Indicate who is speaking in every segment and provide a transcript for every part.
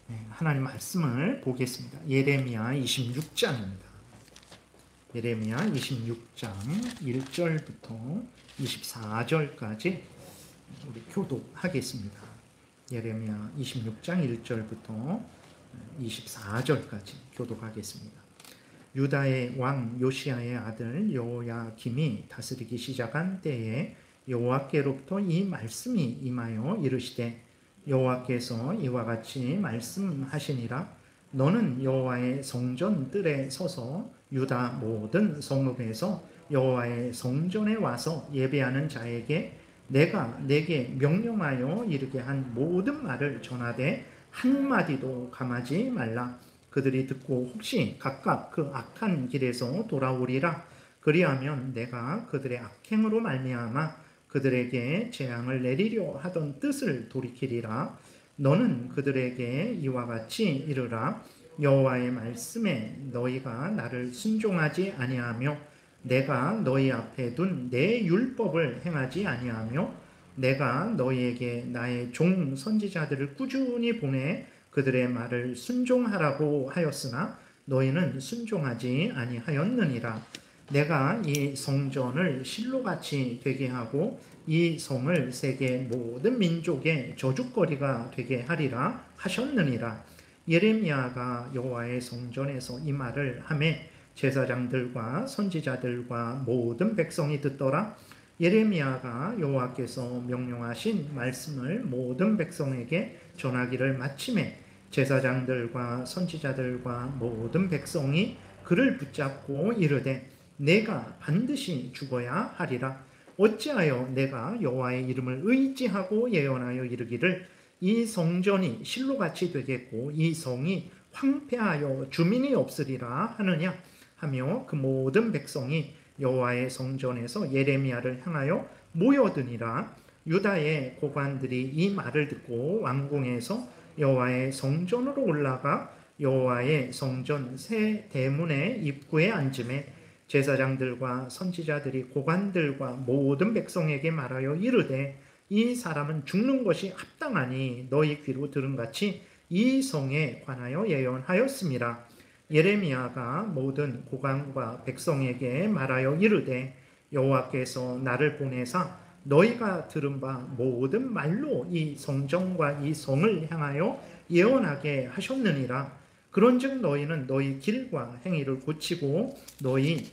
Speaker 1: 하나님 말씀을 보겠습니다. 예레미야 26장입니다. 예레미야 26장 1절부터 24절까지 우리 교독하겠습니다. 예레미야 26장 1절부터 24절까지 교독하겠습니다. 유다의 왕 요시야의 아들 여호야김이 다스리기 시작한 때에 여호와께로부터 이 말씀이 임하여 이르시되 여호와께서 이와 같이 말씀하시니라. 너는 여호와의 성전 뜰에 서서 유다 모든 성읍에서 여호와의 성전에 와서 예배하는 자에게 내가 내게 명령하여 이르게 한 모든 말을 전하되 한마디도 감하지 말라. 그들이 듣고 혹시 각각 그 악한 길에서 돌아오리라. 그리하면 내가 그들의 악행으로 말미암아 그들에게 재앙을 내리려 하던 뜻을 돌이키리라. 너는 그들에게 이와 같이 이르라. 여호와의 말씀에 너희가 나를 순종하지 아니하며 내가 너희 앞에 둔 내 율법을 행하지 아니하며 내가 너희에게 나의 종 선지자들을 꾸준히 보내 그들의 말을 순종하라고 하였으나 너희는 순종하지 아니하였느니라. 내가 이 성전을 실로같이 되게 하고 이 성을 세계 모든 민족의 저주거리가 되게 하리라 하셨느니라. 예레미야가 여호와의 성전에서 이 말을 하매 제사장들과 선지자들과 모든 백성이 듣더라. 예레미야가 여호와께서 명령하신 말씀을 모든 백성에게 전하기를 마침에 제사장들과 선지자들과 모든 백성이 그를 붙잡고 이르되 내가 반드시 죽어야 하리라. 어찌하여 내가 여호와의 이름을 의지하고 예언하여 이르기를 이 성전이 실로같이 되겠고 이 성이 황폐하여 주민이 없으리라 하느냐 하며 그 모든 백성이 여호와의 성전에서 예레미야를 향하여 모여드니라. 유다의 고관들이 이 말을 듣고 왕궁에서 여호와의 성전으로 올라가 여호와의 성전 새 대문의 입구에 앉음에 제사장들과 선지자들이 고관들과 모든 백성에게 말하여 이르되 이 사람은 죽는 것이 합당하니 너희 귀로 들은같이 이 성에 관하여 예언하였습니다. 예레미야가 모든 고관과 백성에게 말하여 이르되 여호와께서 나를 보내사 너희가 들은 바 모든 말로 이 성전과 이 성을 향하여 예언하게 하셨느니라. 그런즉 너희는 너희 길과 행위를 고치고 너희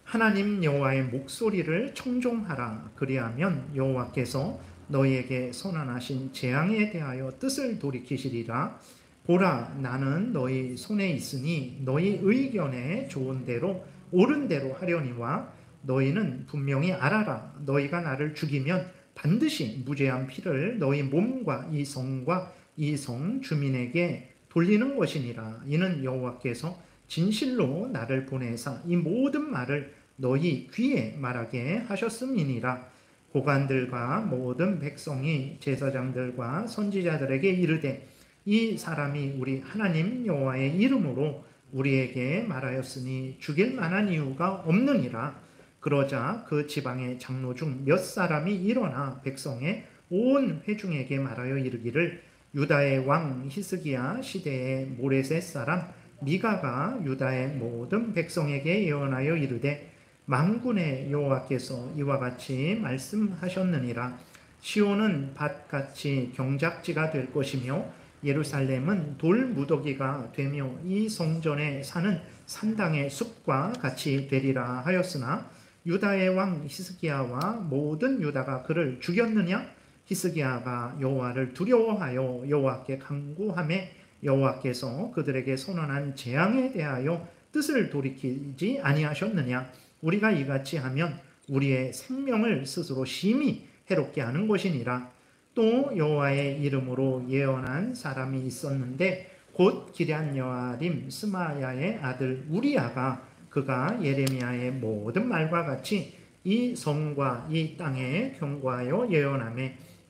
Speaker 1: 하나님 여호와의 목소리를 청종하라. 그리하면 여호와께서 너희에게 선언하신 재앙에 대하여 뜻을 돌이키시리라. 보라, 나는 너희 손에 있으니 너희 의견에 좋은 대로 옳은 대로 하려니와 너희는 분명히 알아라. 너희가 나를 죽이면 반드시 무죄한 피를 너희 몸과 이 성과 이 성 주민에게 돌리는 것이니라. 이는 여호와께서 진실로 나를 보내사 이 모든 말을 너희 귀에 말하게 하셨음이니라. 고관들과 모든 백성이 제사장들과 선지자들에게 이르되 이 사람이 우리 하나님 여호와의 이름으로 우리에게 말하였으니 죽일 만한 이유가 없느니라. 그러자 그 지방의 장로 중 몇 사람이 일어나 백성의 온 회중에게 말하여 이르기를 유다의 왕 히스기야 시대의 모레셋 사람 미가가 유다의 모든 백성에게 예언하여 이르되 만군의 여호와께서 이와 같이 말씀하셨느니라. 시온은 밭같이 경작지가 될 것이며 예루살렘은 돌무더기가 되며 이 성전에 사는 산당의 숲과 같이 되리라 하였으나 유다의 왕 히스기야와 모든 유다가 그를 죽였느냐? 히스기야가 여호와를 두려워하여 여호와께 간구하매 여호와께서 그들에게 선언한 재앙에 대하여 뜻을 돌이키지 아니하셨느냐? 우리가 이같이 하면 우리의 생명을 스스로 심히 해롭게 하는 것이니라. 또 여호와의 이름으로 예언한 사람이 있었는데 곧 기럇 여아림 스마야의 아들 우리야가 그가 예레미야의 모든 말과 같이 이 성과 이 땅에 경고하여 예언하며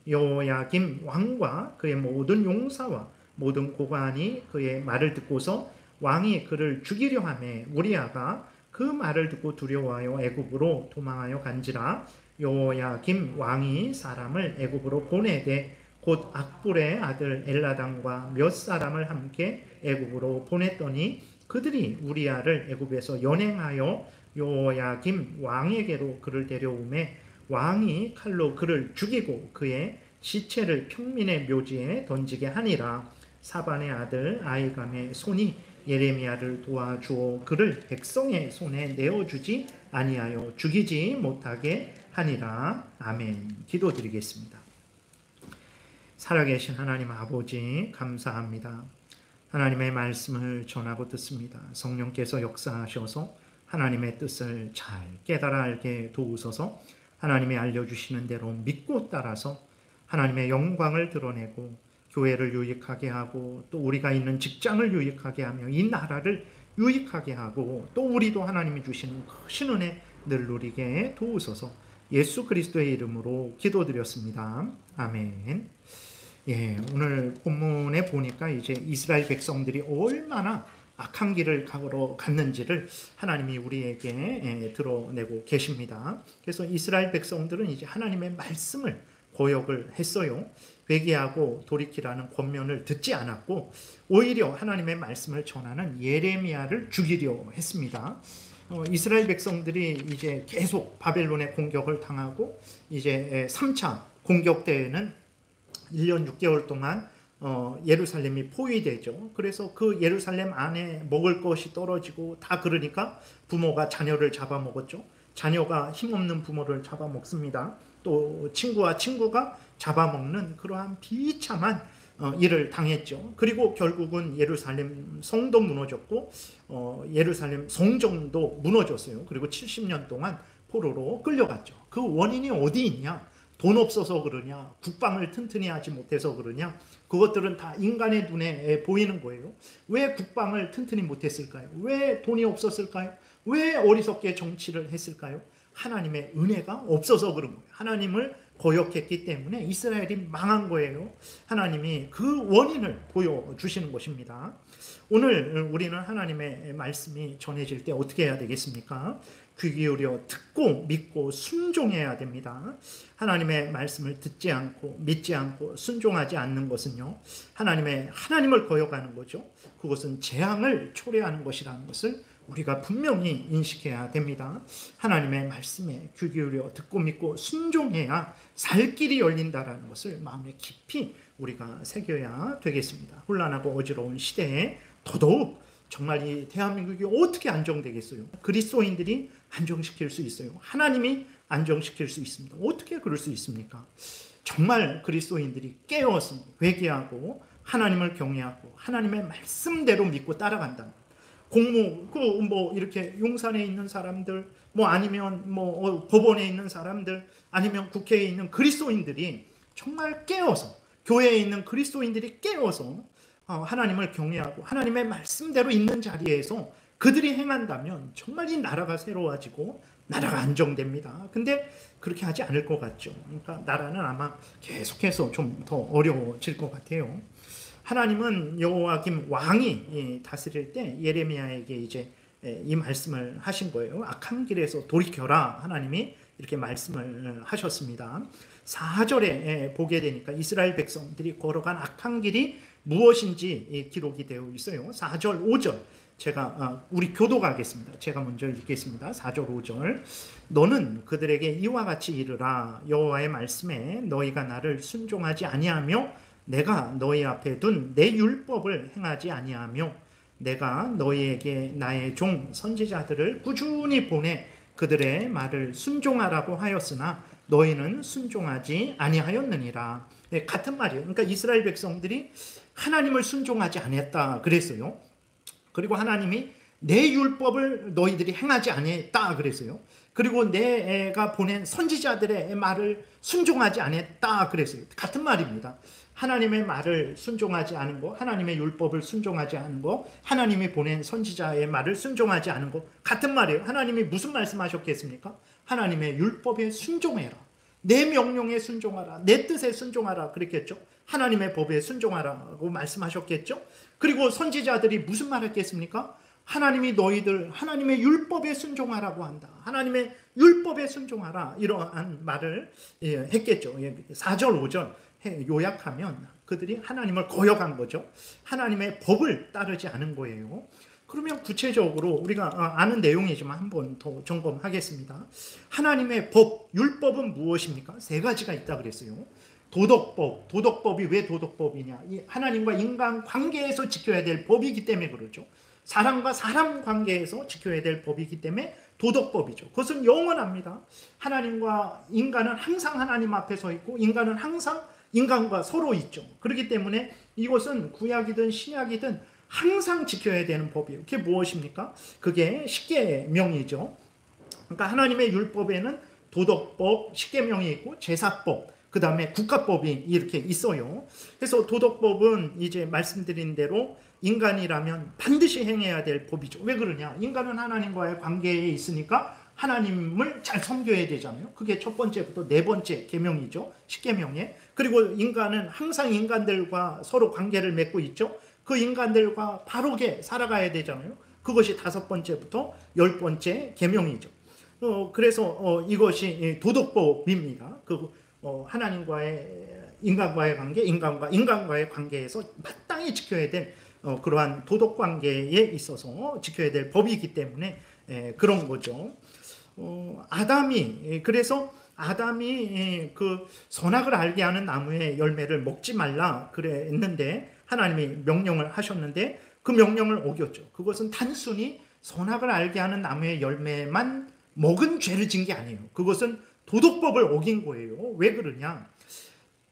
Speaker 1: 여호야김 왕과 그의 모든 용사와 모든 고관이 그의 말을 듣고서 왕이 그를 죽이려 하매 우리야가 그 말을 듣고 두려워하여 애굽으로 도망하여 간지라. 여호야김 왕이 사람을 애굽으로 보내되 곧 악불의 아들 엘라단과 몇 사람을 함께 애굽으로 보냈더니 그들이 우리아를 애굽에서 연행하여 요야김 왕에게로 그를 데려오매 왕이 칼로 그를 죽이고 그의 시체를 평민의 묘지에 던지게 하니라. 사반의 아들 아이감의 손이 예레미야를 도와주어 그를 백성의 손에 내어주지 아니하여 죽이지 못하게 하니라. 아멘. 기도드리겠습니다. 살아계신 하나님 아버지 감사합니다. 하나님의 말씀을 전하고 듣습니다. 성령께서 역사하셔서 하나님의 뜻을 잘 깨달아 알게 도우소서. 하나님이 알려주시는 대로 믿고 따라서 하나님의 영광을 드러내고 교회를 유익하게 하고 또 우리가 있는 직장을 유익하게 하며 이 나라를 유익하게 하고 또 우리도 하나님이 주시는 크신 은혜 늘 누리게 도우소서. 예수 그리스도의 이름으로 기도드렸습니다. 아멘. 예, 오늘 본문에 보니까 이제 이스라엘 백성들이 얼마나 악한 길을 갔는지를 하나님이 우리에게 드러내고 계십니다. 그래서 이스라엘 백성들은 이제 하나님의 말씀을 거역을 했어요. 회개하고 돌이키라는 권면을 듣지 않았고 오히려 하나님의 말씀을 전하는 예레미야를 죽이려 했습니다. 이스라엘 백성들이 이제 계속 바벨론의 공격을 당하고 이제 3차 공격 때에는 1년 6개월 동안 예루살렘이 포위되죠. 그래서 그 예루살렘 안에 먹을 것이 떨어지고 다 그러니까 부모가 자녀를 잡아먹었죠. 자녀가 힘없는 부모를 잡아먹습니다. 또 친구와 친구가 잡아먹는 그러한 비참한 일을 당했죠. 그리고 결국은 예루살렘 성도 무너졌고 예루살렘 성전도 무너졌어요. 그리고 70년 동안 포로로 끌려갔죠. 그 원인이 어디 있냐? 돈 없어서 그러냐? 국방을 튼튼히 하지 못해서 그러냐? 그것들은 다 인간의 눈에 보이는 거예요. 왜 국방을 튼튼히 못했을까요? 왜 돈이 없었을까요? 왜 어리석게 정치를 했을까요? 하나님의 은혜가 없어서 그런 거예요. 하나님을 거역했기 때문에 이스라엘이 망한 거예요. 하나님이 그 원인을 보여주시는 것입니다. 오늘 우리는 하나님의 말씀이 전해질 때 어떻게 해야 되겠습니까? 귀 기울여 듣고 믿고 순종해야 됩니다. 하나님의 말씀을 듣지 않고 믿지 않고 순종하지 않는 것은요, 하나님을 거역하는 거죠. 그것은 재앙을 초래하는 것이라는 것을 우리가 분명히 인식해야 됩니다. 하나님의 말씀에 귀 기울여 듣고 믿고 순종해야 살 길이 열린다라는 것을 마음에 깊이 우리가 새겨야 되겠습니다. 혼란하고 어지러운 시대에 더더욱 정말 이 대한민국이 어떻게 안정되겠어요? 그리스도인들이 안정시킬 수 있어요. 하나님이 안정시킬 수 있습니다. 어떻게 그럴 수 있습니까? 정말 그리스도인들이 깨어서 회개하고 하나님을 경외하고 하나님의 말씀대로 믿고 따라간다. 이렇게 용산에 있는 사람들, 아니면 법원에 있는 사람들, 아니면 국회에 있는 그리스도인들이 정말 깨어서, 교회에 있는 그리스도인들이 깨어서 하나님을 경외하고 하나님의 말씀대로 있는 자리에서 그들이 행한다면 정말 이 나라가 새로워지고 나라가 안정됩니다. 근데 그렇게 하지 않을 것 같죠. 그러니까 나라는 아마 계속해서 좀 더 어려워질 것 같아요. 하나님은 여호야김 왕이 다스릴 때 예레미야에게 이제 이 말씀을 하신 거예요. 악한 길에서 돌이켜라. 하나님이 이렇게 말씀을 하셨습니다. 4절에 보게 되니까 이스라엘 백성들이 걸어간 악한 길이 무엇인지 기록이 되어 있어요. 4절, 5절 우리 교도가 하겠습니다. 제가 먼저 읽겠습니다. 4절, 5절. 너는 그들에게 이와 같이 이르라. 여호와의 말씀에 너희가 나를 순종하지 아니하며 내가 너희 앞에 둔 내 율법을 행하지 아니하며 내가 너희에게 나의 종 선지자들을 꾸준히 보내 그들의 말을 순종하라고 하였으나 너희는 순종하지 아니하였느니라. 네, 같은 말이에요. 그러니까 이스라엘 백성들이 하나님을 순종하지 않았다 그랬어요. 그리고 하나님이 내 율법을 너희들이 행하지 않았다 그랬어요. 그리고 내가 보낸 선지자들의 말을 순종하지 않았다 그랬어요. 같은 말입니다. 하나님의 말을 순종하지 않은 거, 하나님의 율법을 순종하지 않은 거, 하나님이 보낸 선지자의 말을 순종하지 않은 거 같은 말이에요. 하나님이 무슨 말씀하셨겠습니까? 하나님의 율법에 순종해라. 내 명령에 순종하라. 내 뜻에 순종하라 그랬겠죠. 하나님의 법에 순종하라고 말씀하셨겠죠. 그리고 선지자들이 무슨 말 했겠습니까? 하나님이 너희들 하나님의 율법에 순종하라고 한다. 하나님의 율법에 순종하라. 이러한 말을 했겠죠. 4절, 5절 요약하면 그들이 하나님을 거역한 거죠. 하나님의 법을 따르지 않은 거예요. 그러면 구체적으로 우리가 아는 내용이지만 한 번 더 점검하겠습니다. 하나님의 법, 율법은 무엇입니까? 세 가지가 있다 그랬어요. 도덕법, 도덕법이 왜 도덕법이냐? 이 하나님과 인간 관계에서 지켜야 될 법이기 때문에 그러죠. 사람과 사람 관계에서 지켜야 될 법이기 때문에 도덕법이죠. 그것은 영원합니다. 하나님과 인간은 항상 하나님 앞에 서 있고 인간은 항상 인간과 서로 있죠. 그렇기 때문에 이것은 구약이든 신약이든 항상 지켜야 되는 법이에요. 그게 무엇입니까? 그게 십계명이죠. 그러니까 하나님의 율법에는 도덕법, 십계명이 있고 제사법, 그 다음에 국가법이 이렇게 있어요. 그래서 도덕법은 이제 말씀드린 대로 인간이라면 반드시 행해야 될 법이죠. 왜 그러냐? 인간은 하나님과의 관계에 있으니까 하나님을 잘 섬겨야 되잖아요. 그게 첫 번째부터 네 번째 계명이죠. 십계명에. 그리고 인간은 항상 인간들과 서로 관계를 맺고 있죠. 그 인간들과 바르게 살아가야 되잖아요. 그것이 다섯 번째부터 열 번째 계명이죠. 그래서 이것이 도덕법입니다. 하나님과의 인간과의 관계, 인간과의 관계에서 마땅히 지켜야 될 그러한 도덕 관계에 있어서 지켜야 될 법이기 때문에 그런 거죠. 그래서 아담이 그 선악을 알게 하는 나무의 열매를 먹지 말라 그랬는데 하나님이 명령을 하셨는데 그 명령을 어겼죠. 그것은 단순히 선악을 알게 하는 나무의 열매만 먹은 죄를 진 게 아니에요. 그것은 도덕법을 어긴 거예요. 왜 그러냐?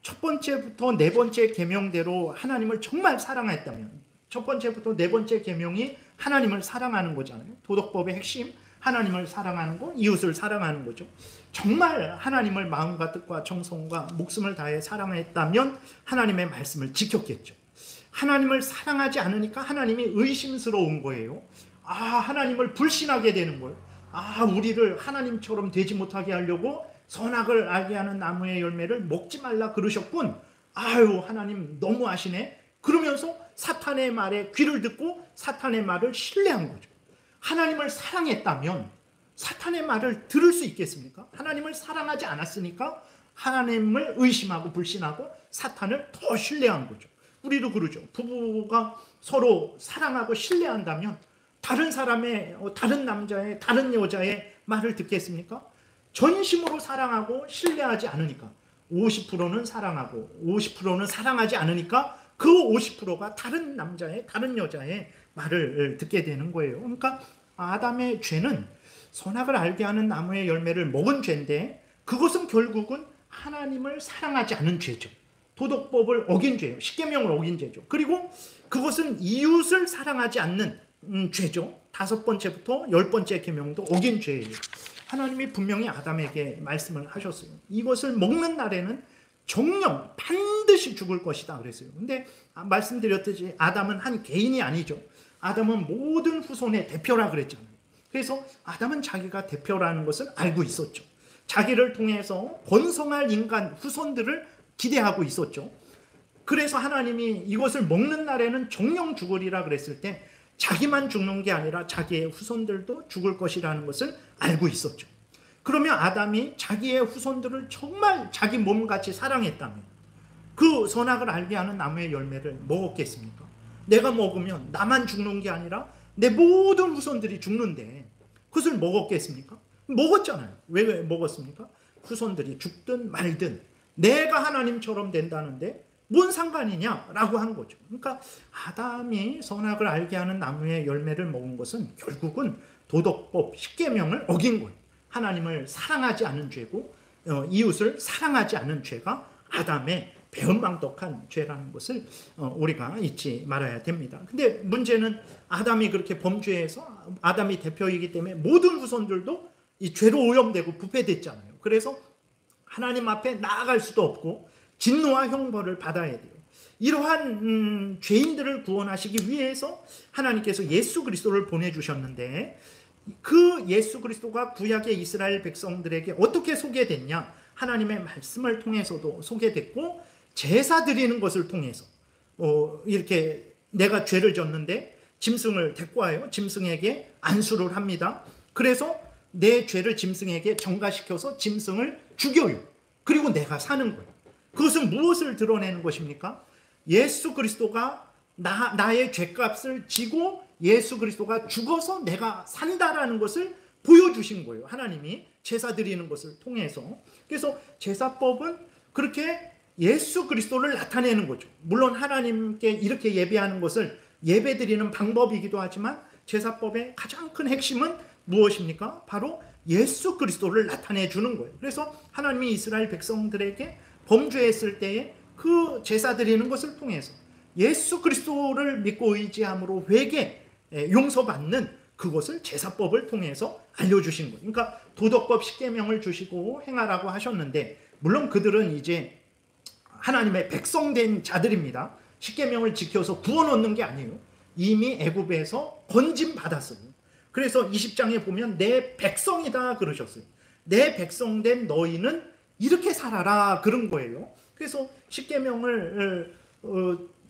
Speaker 1: 첫 번째부터 네 번째 계명대로 하나님을 정말 사랑했다면 첫 번째부터 네 번째 계명이 하나님을 사랑하는 거잖아요. 도덕법의 핵심, 하나님을 사랑하는 거, 이웃을 사랑하는 거죠. 정말 하나님을 마음과 뜻과 정성과 목숨을 다해 사랑했다면 하나님의 말씀을 지켰겠죠. 하나님을 사랑하지 않으니까 하나님이 의심스러운 거예요. 하나님을 불신하게 되는 거예요. 우리를 하나님처럼 되지 못하게 하려고 선악을 알게 하는 나무의 열매를 먹지 말라 그러셨군. 하나님 너무하시네. 그러면서 사탄의 말에 귀를 듣고 사탄의 말을 신뢰한 거죠. 하나님을 사랑했다면 사탄의 말을 들을 수 있겠습니까? 하나님을 사랑하지 않았으니까 하나님을 의심하고 불신하고 사탄을 더 신뢰한 거죠. 우리도 그러죠. 부부가 서로 사랑하고 신뢰한다면 다른 사람의, 다른 남자의, 다른 여자의 말을 듣겠습니까? 전심으로 사랑하고 신뢰하지 않으니까 50%는 사랑하고 50%는 사랑하지 않으니까 그 50%가 다른 남자의, 다른 여자의 말을 듣게 되는 거예요. 그러니까 아담의 죄는 선악을 알게 하는 나무의 열매를 먹은 죄인데 그것은 결국은 하나님을 사랑하지 않은 죄죠. 도덕법을 어긴 죄예요. 십계명을 어긴 죄죠. 그리고 그것은 이웃을 사랑하지 않는 죄죠. 다섯 번째부터 열 번째 계명도 어긴 죄예요. 하나님이 분명히 아담에게 말씀을 하셨어요. 이것을 먹는 날에는 정령 반드시 죽을 것이다 그랬어요. 근데 말씀드렸듯이 아담은 한 개인이 아니죠. 아담은 모든 후손의 대표라 그랬잖아요. 그래서 아담은 자기가 대표라는 것을 알고 있었죠. 자기를 통해서 번성할 인간 후손들을 기대하고 있었죠. 그래서 하나님이 이것을 먹는 날에는 정령 죽으리라 그랬을 때 자기만 죽는 게 아니라 자기의 후손들도 죽을 것이라는 것을 알고 있었죠. 그러면 아담이 자기의 후손들을 정말 자기 몸같이 사랑했다면 그 선악을 알게 하는 나무의 열매를 먹었겠습니까? 내가 먹으면 나만 죽는 게 아니라 내 모든 후손들이 죽는데 그것을 먹었겠습니까? 먹었잖아요. 왜 먹었습니까? 후손들이 죽든 말든 내가 하나님처럼 된다는데 뭔 상관이냐라고 한 거죠. 그러니까 아담이 선악을 알게 하는 나무의 열매를 먹은 것은 결국은 도덕법 십계명을 어긴 거예요. 하나님을 사랑하지 않은 죄고 이웃을 사랑하지 않은 죄가 아담의 배은망덕한 죄라는 것을 우리가 잊지 말아야 됩니다. 근데 문제는 아담이 그렇게 범죄해서 아담이 대표이기 때문에 모든 후손들도 이 죄로 오염되고 부패됐잖아요. 그래서 하나님 앞에 나아갈 수도 없고 진노와 형벌을 받아야 돼요. 이러한 죄인들을 구원하시기 위해서 하나님께서 예수 그리스도를 보내주셨는데 그 예수 그리스도가 구약의 이스라엘 백성들에게 어떻게 소개됐냐? 하나님의 말씀을 통해서도 소개됐고 제사 드리는 것을 통해서 이렇게 내가 죄를 졌는데 짐승을 데리고 와요. 짐승에게 안수를 합니다. 그래서 내 죄를 짐승에게 전가시켜서 짐승을 죽여요. 그리고 내가 사는 거예요. 그것은 무엇을 드러내는 것입니까? 예수 그리스도가 나의 죄값을 지고 예수 그리스도가 죽어서 내가 산다라는 것을 보여주신 거예요. 하나님이 제사 드리는 것을 통해서. 그래서 제사법은 그렇게 예수 그리스도를 나타내는 거죠. 물론 하나님께 이렇게 예배하는 것을 예배 드리는 방법이기도 하지만 제사법의 가장 큰 핵심은 무엇입니까? 바로 예수 그리스도를 나타내 주는 거예요. 그래서 하나님이 이스라엘 백성들에게 범죄했을 때에 그 제사 드리는 것을 통해서 예수 그리스도를 믿고 의지함으로 회개, 용서받는 그것을 제사법을 통해서 알려주신 거예요. 그러니까 도덕법 10계명을 주시고 행하라고 하셨는데, 물론 그들은 이제 하나님의 백성된 자들입니다. 10계명을 지켜서 구원 얻는 게 아니에요. 이미 애굽에서 건짐 받았어요. 그래서 20장에 보면 내 백성이다 그러셨어요. 내 백성된 너희는 이렇게 살아라 그런 거예요. 그래서 10계명을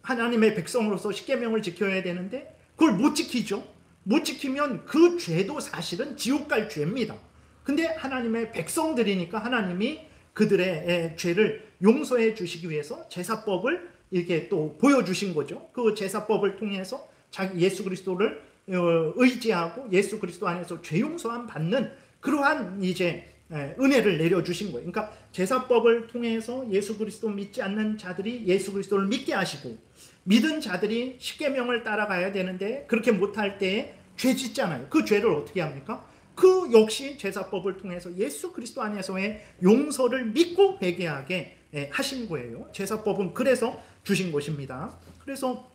Speaker 1: 하나님의 백성으로서 10계명을 지켜야 되는데 그걸 못 지키죠. 못 지키면 그 죄도 사실은 지옥 갈 죄입니다. 근데 하나님의 백성들이니까 하나님이 그들의 죄를 용서해 주시기 위해서 제사법을 이렇게 또 보여주신 거죠. 그 제사법을 통해서 자기 예수 그리스도를 의지하고 예수 그리스도 안에서 죄 용서함 받는 그러한 이제 은혜를 내려주신 거예요. 그러니까 제사법을 통해서 예수 그리스도 믿지 않는 자들이 예수 그리스도를 믿게 하시고, 믿은 자들이 십계명을 따라가야 되는데 그렇게 못할 때에 죄 짓잖아요. 그 죄를 어떻게 합니까? 그 역시 제사법을 통해서 예수 그리스도 안에서의 용서를 믿고 회개하게 하신 거예요. 제사법은 그래서 주신 것입니다. 그래서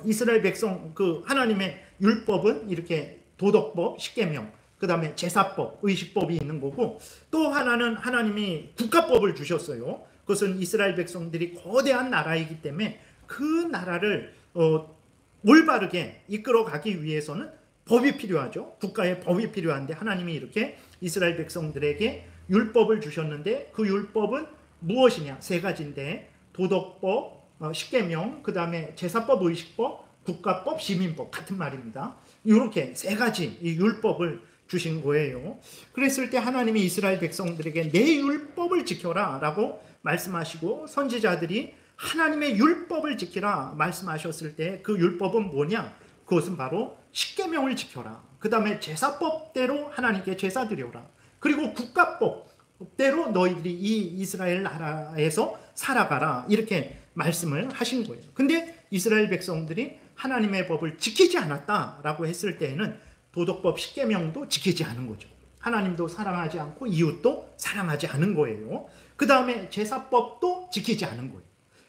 Speaker 1: 이스라엘 백성 그 하나님의 율법은 이렇게 도덕법, 십계명, 그 다음에 제사법, 의식법이 있는 거고, 또 하나는 하나님이 국가법을 주셨어요. 그것은 이스라엘 백성들이 거대한 나라이기 때문에 그 나라를 올바르게 이끌어가기 위해서는 법이 필요하죠. 국가의 법이 필요한데 하나님이 이렇게 이스라엘 백성들에게 율법을 주셨는데 그 율법은 무엇이냐? 세 가지인데 도덕법, 십계명, 그 다음에 제사법, 의식법, 국가법, 시민법 같은 말입니다. 이렇게 세 가지 이 율법을 주신 거예요. 그랬을 때 하나님이 이스라엘 백성들에게 내 율법을 지켜라 라고 말씀하시고, 선지자들이 하나님의 율법을 지키라 말씀하셨을 때 그 율법은 뭐냐? 그것은 바로 십계명을 지켜라. 그 다음에 제사법대로 하나님께 제사 드려라. 그리고 국가법대로 너희들이 이 이스라엘 나라에서 살아가라. 이렇게 말씀을 하신 거예요. 근데 이스라엘 백성들이 하나님의 법을 지키지 않았다라고 했을 때에는 도덕법 십계명도 지키지 않은 거죠. 하나님도 사랑하지 않고 이웃도 사랑하지 않은 거예요. 그 다음에 제사법도 지키지 않은 거예요.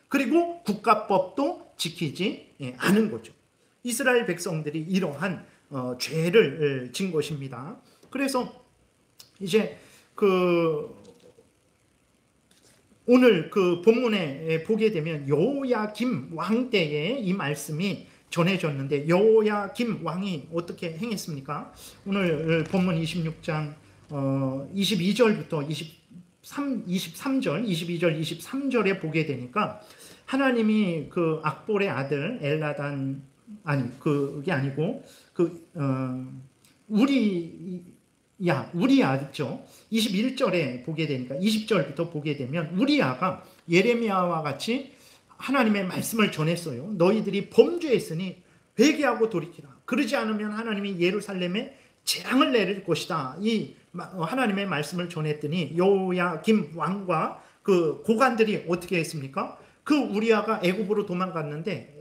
Speaker 1: 그리고 국가법도 지키지 않은 거죠. 이스라엘 백성들이 이러한 죄를 진 것입니다. 그래서 이제 오늘 그 본문에 보게 되면 여호야김 왕 때에 이 말씀이 전해졌는데, 여호야김 왕이 어떻게 행했습니까? 오늘 본문 26장 22절부터 23절, 22절, 23절에 보게 되니까 하나님이 그 악볼의 아들 엘라단, 그게 아니고 우리야죠. 21절에 보게 되니까 20절부터 보게 되면 우리야가 예레미야와 같이 하나님의 말씀을 전했어요. 너희들이 범죄했으니 회개하고 돌이키라. 그러지 않으면 하나님이 예루살렘에 재앙을 내릴 것이다. 이 하나님의 말씀을 전했더니 여호야김 왕과 그 고관들이 어떻게 했습니까? 그 우리야가 애굽으로 도망갔는데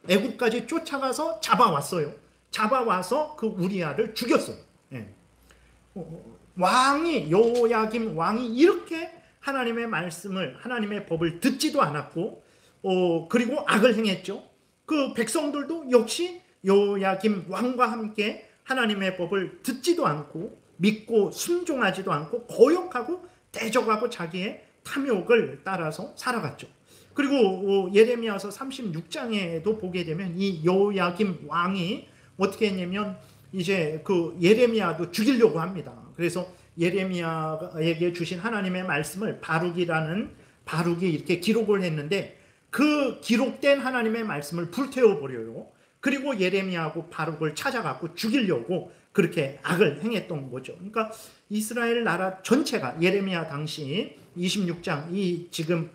Speaker 1: 애굽까지 쫓아가서 잡아왔어요. 잡아와서 그 우리야를 죽였어요. 여호야김 왕이 이렇게 하나님의 말씀을, 하나님의 법을 듣지도 않았고, 그리고 악을 행했죠. 그 백성들도 역시 여호야김 왕과 함께 하나님의 법을 듣지도 않고 믿고 순종하지도 않고 거역하고 대적하고 자기의 탐욕을 따라서 살아갔죠. 그리고 예레미야서 36장에도 보게 되면 이 여호야김 왕이 어떻게 했냐면 이제 그 예레미야도 죽이려고 합니다. 그래서 예레미야에게 주신 하나님의 말씀을 바룩이 이렇게 기록을 했는데 그 기록된 하나님의 말씀을 불태워 버려요. 그리고 예레미야하고 바룩을 찾아가고 죽이려고 그렇게 악을 행했던 거죠. 그러니까 이스라엘 나라 전체가 예레미야 당시 26장 이 지금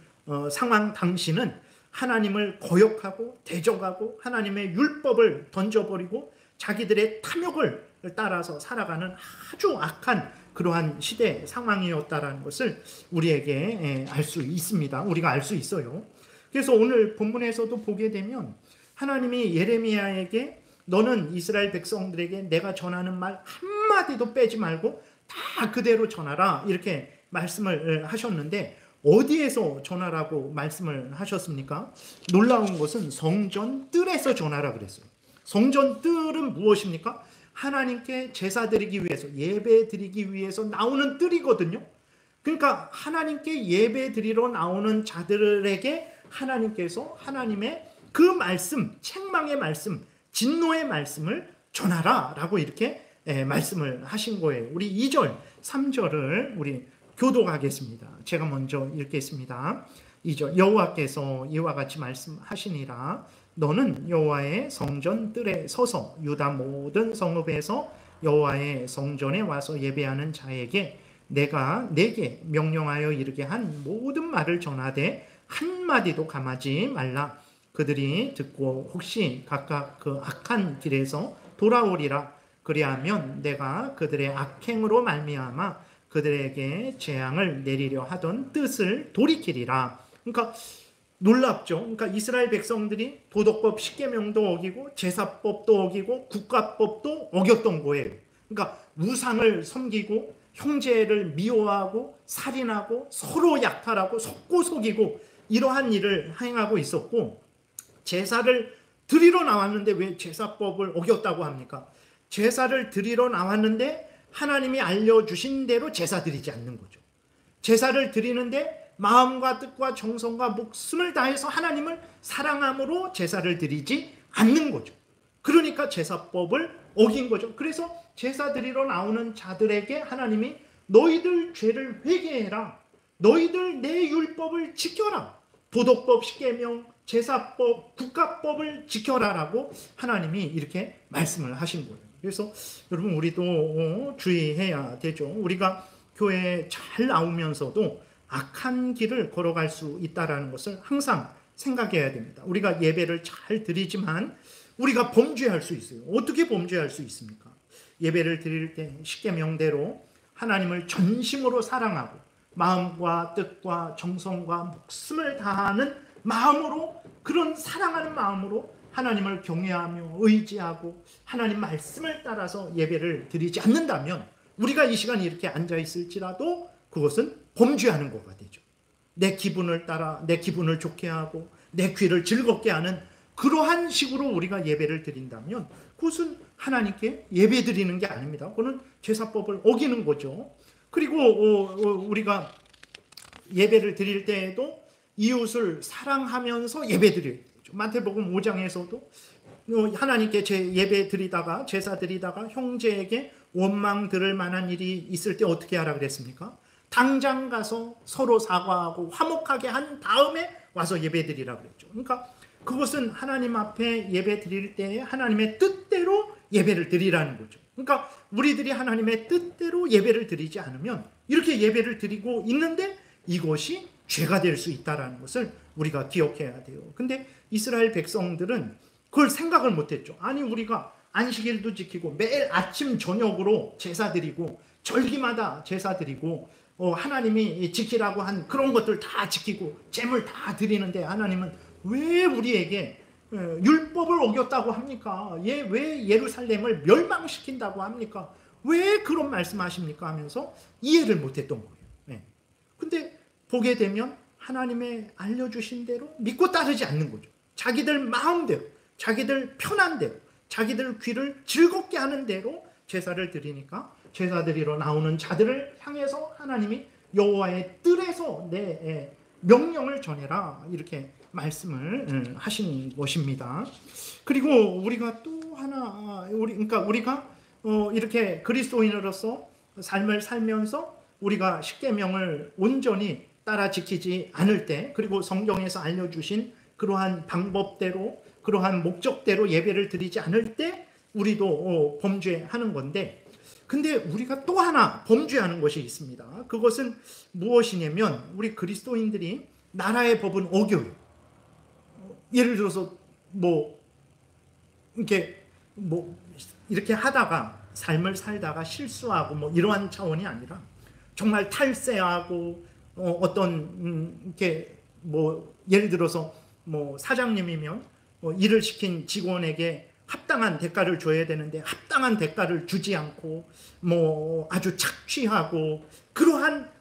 Speaker 1: 상황 당시는 하나님을 거역하고 대적하고 하나님의 율법을 던져버리고 자기들의 탐욕을 따라서 살아가는 아주 악한 그러한 시대 상황이었다라는 것을 우리에게 알 수 있습니다. 우리가 알 수 있어요. 그래서 오늘 본문에서도 보게 되면 하나님이 예레미야에게 너는 이스라엘 백성들에게 내가 전하는 말 한마디도 빼지 말고 다 그대로 전하라 이렇게 말씀을 하셨는데 어디에서 전하라고 말씀을 하셨습니까? 놀라운 것은 성전 뜰에서 전하라 그랬어요. 성전 뜰은 무엇입니까? 하나님께 제사 드리기 위해서 예배 드리기 위해서 나오는 뜰이거든요. 그러니까 하나님께 예배 드리러 나오는 자들에게 하나님께서 하나님의 그 말씀, 책망의 말씀, 진노의 말씀을 전하라 라고 이렇게 말씀을 하신 거예요. 우리 2절, 3절을 우리 교독하겠습니다. 제가 먼저 읽겠습니다. 2절 여호와께서 이와 같이 말씀하시니라 너는 여호와의 성전 뜰에 서서 유다 모든 성읍에서 여호와의 성전에 와서 예배하는 자에게 내가 내게 명령하여 이르게 한 모든 말을 전하되 한마디도 감하지 말라. 그들이 듣고 혹시 각각 그 악한 길에서 돌아오리라. 그리하면 내가 그들의 악행으로 말미암아 그들에게 재앙을 내리려 하던 뜻을 돌이키리라. 그러니까 놀랍죠. 그러니까 이스라엘 백성들이 도덕법 10계명도 어기고 제사법도 어기고 국가법도 어겼던 거예요. 그러니까 우상을 섬기고 형제를 미워하고 살인하고 서로 약탈하고 속고 속이고 이러한 일을 행하고 있었고 제사를 드리러 나왔는데 왜 제사법을 어겼다고 합니까? 제사를 드리러 나왔는데 하나님이 알려주신 대로 제사 드리지 않는 거죠. 제사를 드리는데 마음과 뜻과 정성과 목숨을 다해서 하나님을 사랑함으로 제사를 드리지 않는 거죠. 그러니까 제사법을 어긴 거죠. 그래서 제사 드리러 나오는 자들에게 하나님이 너희들 죄를 회개해라. 너희들 내 율법을 지켜라. 도덕법 10계명, 제사법, 국가법을 지켜라라고 하나님이 이렇게 말씀을 하신 거예요. 그래서 여러분 우리도 주의해야 되죠. 우리가 교회에 잘 나오면서도 악한 길을 걸어갈 수 있다는 것을 항상 생각해야 됩니다. 우리가 예배를 잘 드리지만 우리가 범죄할 수 있어요. 어떻게 범죄할 수 있습니까? 예배를 드릴 때 십계명대로 하나님을 전심으로 사랑하고 마음과 뜻과 정성과 목숨을 다하는 마음으로 그런 사랑하는 마음으로 하나님을 경외하며 의지하고 하나님 말씀을 따라서 예배를 드리지 않는다면 우리가 이 시간에 이렇게 앉아 있을지라도 그것은 범죄하는 거가 되죠. 내 기분을 따라 내 기분을 좋게 하고 내 귀를 즐겁게 하는 그러한 식으로 우리가 예배를 드린다면 그것은 하나님께 예배 드리는 게 아닙니다. 그거는 제사법을 어기는 거죠. 그리고 우리가 예배를 드릴 때에도 이웃을 사랑하면서 예배 드려야 되죠. 마태복음 5장에서도 하나님께 예배 드리다가 제사 드리다가 형제에게 원망 들을 만한 일이 있을 때 어떻게 하라 그랬습니까? 당장 가서 서로 사과하고 화목하게 한 다음에 와서 예배 드리라 그랬죠. 그러니까 그것은 하나님 앞에 예배 드릴 때 하나님의 뜻대로 예배를 드리라는 거죠. 그러니까 우리들이 하나님의 뜻대로 예배를 드리지 않으면 이렇게 예배를 드리고 있는데 이것이 죄가 될 수 있다는 것을 우리가 기억해야 돼요. 근데 이스라엘 백성들은 그걸 생각을 못했죠. 아니 우리가 안식일도 지키고 매일 아침 저녁으로 제사 드리고 절기마다 제사 드리고 하나님이 지키라고 한 그런 것들 다 지키고 제물 다 드리는데 하나님은 왜 우리에게 율법을 어겼다고 합니까? 왜 예루살렘을 멸망시킨다고 합니까? 왜 그런 말씀하십니까? 하면서 이해를 못했던 거예요. 네. 근데 보게 되면 하나님의 알려주신 대로 믿고 따르지 않는 거죠. 자기들 마음대로, 자기들 편한 대로, 자기들 귀를 즐겁게 하는 대로 제사를 드리니까 제사 드리러 나오는 자들을 향해서 하나님이 여호와의 뜰에서 내 명령을 전해라 이렇게 말씀을 하신 것입니다. 그리고 우리가 또 하나 그러니까 우리가 이렇게 그리스도인으로서 삶을 살면서 우리가 십계명을 온전히 따라 지키지 않을 때 그리고 성경에서 알려주신 그러한 방법대로 그러한 목적대로 예배를 드리지 않을 때 우리도 범죄하는 건데 근데 우리가 또 하나 범죄하는 것이 있습니다. 그것은 무엇이냐면 우리 그리스도인들이 나라의 법은 어겨요. 예를 들어서 뭐 이렇게 하다가 삶을 살다가 실수하고 뭐 이러한 차원이 아니라 정말 탈세하고 이렇게 뭐 예를 들어서 뭐 사장님이면 일을 시킨 직원에게 합당한 대가를 줘야 되는데 합당한 대가를 주지 않고 뭐 아주 착취하고 그러한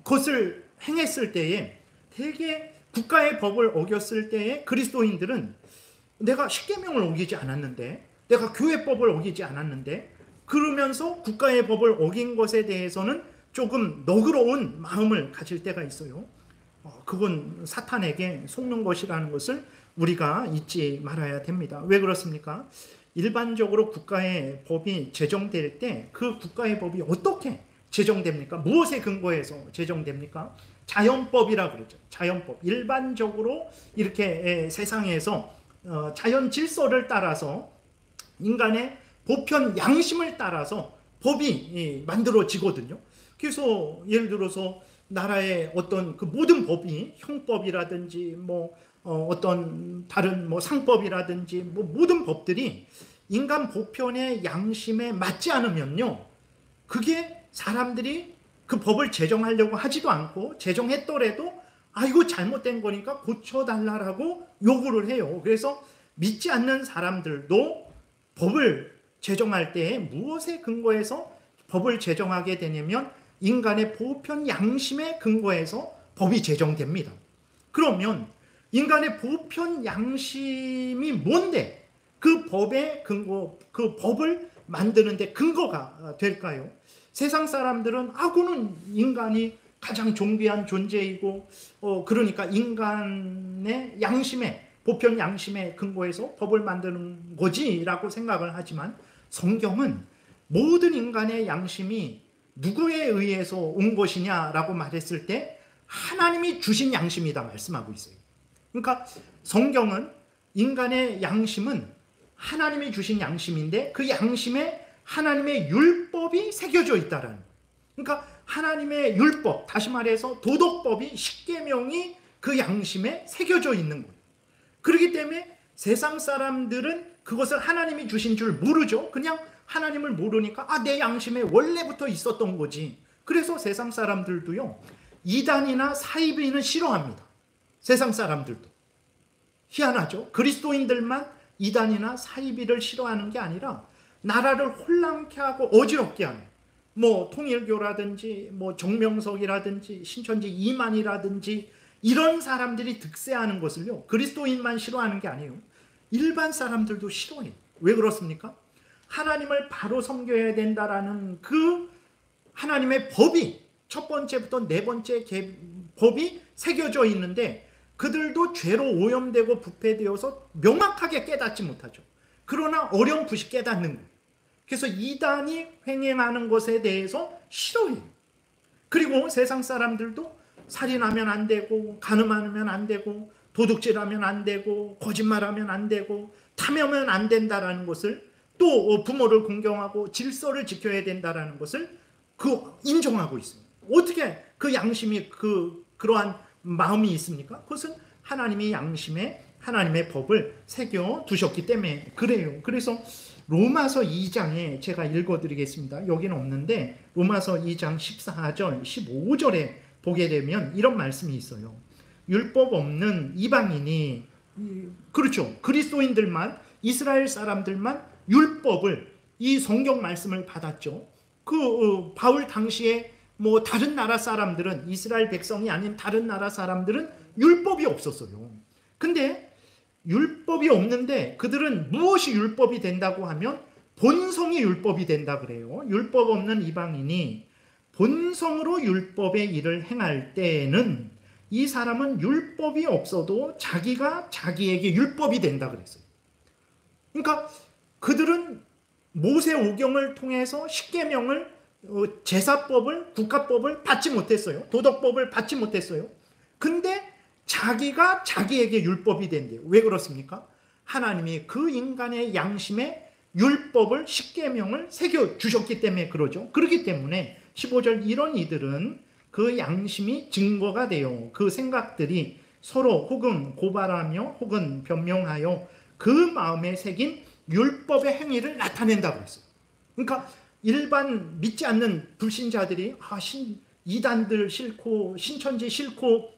Speaker 1: 것을 행했을 때에 되게 국가의 법을 어겼을 때에 그리스도인들은 내가 십계명을 어기지 않았는데 내가 교회법을 어기지 않았는데 그러면서 국가의 법을 어긴 것에 대해서는 조금 너그러운 마음을 가질 때가 있어요. 그건 사탄에게 속는 것이라는 것을 우리가 잊지 말아야 됩니다. 왜 그렇습니까? 일반적으로 국가의 법이 제정될 때 그 국가의 법이 어떻게 제정됩니까? 무엇에 근거해서 제정됩니까? 자연법이라 그러죠. 자연법. 일반적으로 이렇게 세상에서 자연 질서를 따라서 인간의 보편 양심을 따라서 법이 만들어지거든요. 그래서 예를 들어서 나라의 어떤 그 모든 법이 형법이라든지 뭐 어떤 다른 뭐 상법이라든지 뭐 모든 법들이 인간 보편의 양심에 맞지 않으면요, 그게 사람들이 그 법을 제정하려고 하지도 않고 제정했더라도 이거 잘못된 거니까 고쳐달라고 요구를 해요. 그래서 믿지 않는 사람들도 법을 제정할 때에 무엇에 근거해서 법을 제정하게 되냐면 인간의 보편 양심에 근거해서 법이 제정됩니다. 그러면 인간의 보편 양심이 뭔데 그 법의 근거, 그 법을 만드는데 근거가 될까요? 세상 사람들은 그는 인간이 가장 존귀한 존재이고 그러니까 인간의 양심에 보편 양심에 근거해서 법을 만드는 거지라고 생각을 하지만 성경은 모든 인간의 양심이 누구에 의해서 온 것이냐라고 말했을 때 하나님이 주신 양심이다 말씀하고 있어요. 그러니까 성경은 인간의 양심은 하나님이 주신 양심인데 그 양심에 하나님의 율법이 새겨져 있다라는, 그러니까 하나님의 율법, 다시 말해서 도덕법이 십계명이 그 양심에 새겨져 있는 거예요. 그렇기 때문에 세상 사람들은 그것을 하나님이 주신 줄 모르죠. 그냥 하나님을 모르니까 내 양심에 원래부터 있었던 거지. 그래서 세상 사람들도요, 이단이나 사이비는 싫어합니다. 세상 사람들도. 희한하죠. 그리스도인들만 이단이나 사이비를 싫어하는 게 아니라 나라를 혼란케 하고 어지럽게 하는 뭐 통일교라든지 뭐 정명석이라든지 신천지 이만이라든지 이런 사람들이 득세하는 것을요, 그리스도인만 싫어하는 게 아니에요. 일반 사람들도 싫어해요. 왜 그렇습니까? 하나님을 바로 섬겨야 된다라는 그 하나님의 법이 첫 번째부터 네 번째 법이 새겨져 있는데 그들도 죄로 오염되고 부패되어서 명확하게 깨닫지 못하죠. 그러나 어렴풋이 깨닫는 거예요. 그래서 이단이 횡행하는 것에 대해서 싫어해요. 그리고 세상 사람들도 살인하면 안 되고 간음하면 안 되고 도둑질하면 안 되고 거짓말하면 안 되고 탐하면 안 된다라는 것을, 또 부모를 공경하고 질서를 지켜야 된다라는 것을 인정하고 있습니다. 어떻게 그 양심이 그러한 마음이 있습니까? 그것은 하나님이 양심에 하나님의 법을 새겨 두셨기 때문에 그래요. 그래서 로마서 2장에 제가 읽어드리겠습니다. 여기는 없는데 로마서 2장 14절 15절에 보게 되면 이런 말씀이 있어요. 율법 없는 이방인이, 그렇죠, 그리스도인들만, 이스라엘 사람들만 율법을, 이 성경 말씀을 받았죠. 바울 당시에 뭐 다른 나라 사람들은, 이스라엘 백성이 아닌 다른 나라 사람들은 율법이 없었어요. 근데 율법이 없는데 그들은 무엇이 율법이 된다고 하면 본성이 율법이 된다 그래요. 율법 없는 이방인이 본성으로 율법의 일을 행할 때에는 이 사람은 율법이 없어도 자기가 자기에게 율법이 된다 그랬어요. 그러니까 그들은 모세오경을 통해서 십계명을, 제사법을, 국가법을 받지 못했어요. 도덕법을 받지 못했어요. 근데 자기가 자기에게 율법이 된대요. 왜 그렇습니까? 하나님이 그 인간의 양심에 율법을 십계명을 새겨 주셨기 때문에 그러죠. 그렇기 때문에 15절 이런 이들은 그 양심이 증거가 되어 그 생각들이 서로 혹은 고발하며 혹은 변명하여 그 마음에 새긴 율법의 행위를 나타낸다고 했어요. 그러니까 일반 믿지 않는 불신자들이 이단들 싫고 신천지 싫고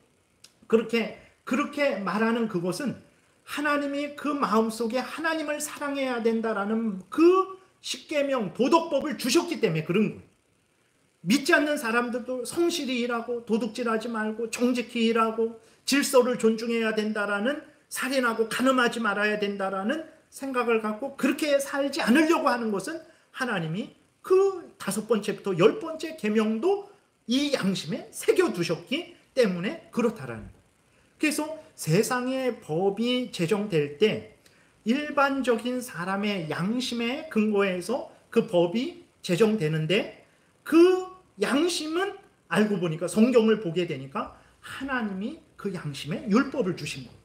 Speaker 1: 그렇게 말하는 그것은 하나님이 그 마음속에 하나님을 사랑해야 된다라는 그 십계명 도덕법을 주셨기 때문에 그런 거예요. 믿지 않는 사람들도 성실히 일하고 도둑질하지 말고 정직히 일하고 질서를 존중해야 된다라는, 살인하고 간음하지 말아야 된다라는 생각을 갖고 그렇게 살지 않으려고 하는 것은 하나님이 그 5번째부터 10번째 계명도 이 양심에 새겨두셨기 때문에 그렇다라는 거예요. 그래서 세상의 법이 제정될 때 일반적인 사람의 양심에 근거해서 그 법이 제정되는데, 그 양심은 알고 보니까 성경을 보게 되니까 하나님이 그 양심에 율법을 주신 거예요.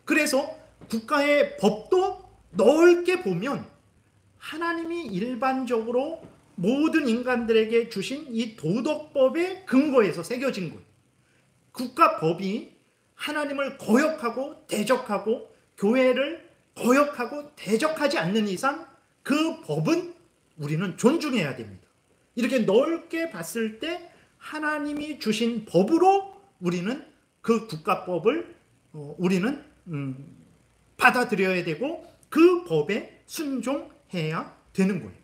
Speaker 1: 그래서 국가의 법도 넓게 보면 하나님이 일반적으로 모든 인간들에게 주신 이 도덕법의 근거에서 새겨진 거예요. 국가법이 하나님을 거역하고 대적하고 교회를 거역하고 대적하지 않는 이상 그 법은 우리는 존중해야 됩니다. 이렇게 넓게 봤을 때 하나님이 주신 법으로 우리는 그 국가법을 우리는 받아들여야 되고 그 법에 순종해야 되는 거예요.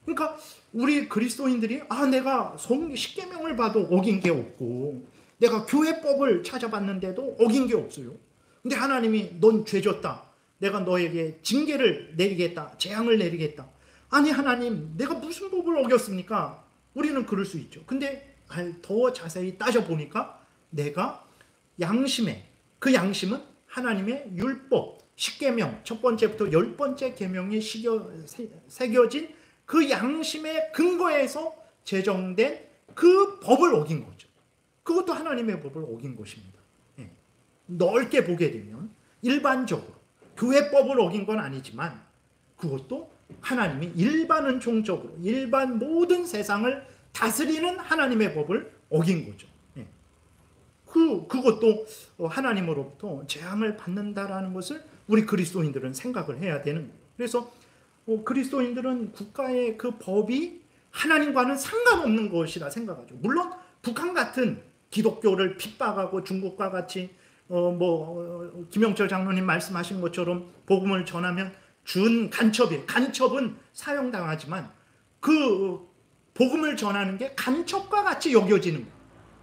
Speaker 1: 그러니까 우리 그리스도인들이 내가 십계명을 봐도 어긴 게 없고 내가 교회법을 찾아봤는데도 어긴 게 없어요. 근데 하나님이 넌 죄졌다, 내가 너에게 징계를 내리겠다, 재앙을 내리겠다. 아니 하나님, 내가 무슨 법을 어겼습니까? 우리는 그럴 수 있죠. 근데 더 자세히 따져보니까 내가 그 양심은 하나님의 율법, 십계명, 1번째부터 10번째 계명이 새겨진 그 양심의 근거에서 제정된 그 법을 어긴 거죠. 그것도 하나님의 법을 어긴 것입니다. 넓게 보게 되면 일반적으로 교회법을 어긴 건 아니지만 그것도 하나님이 일반 종적으로 일반 모든 세상을 다스리는 하나님의 법을 어긴 거죠. 그것도 하나님으로부터 재앙을 받는다라는 것을 우리 그리스도인들은 생각을 해야 되는 거예요. 그래서 그리스도인들은 국가의 그 법이 하나님과는 상관없는 것이라 생각하죠. 물론 북한 같은 기독교를 핍박하고 중국과 같이 김영철 장로님 말씀하신 것처럼 복음을 전하면 간첩은 사형당하지만 그 복음을 전하는 게 간첩과 같이 여겨지는 거예요.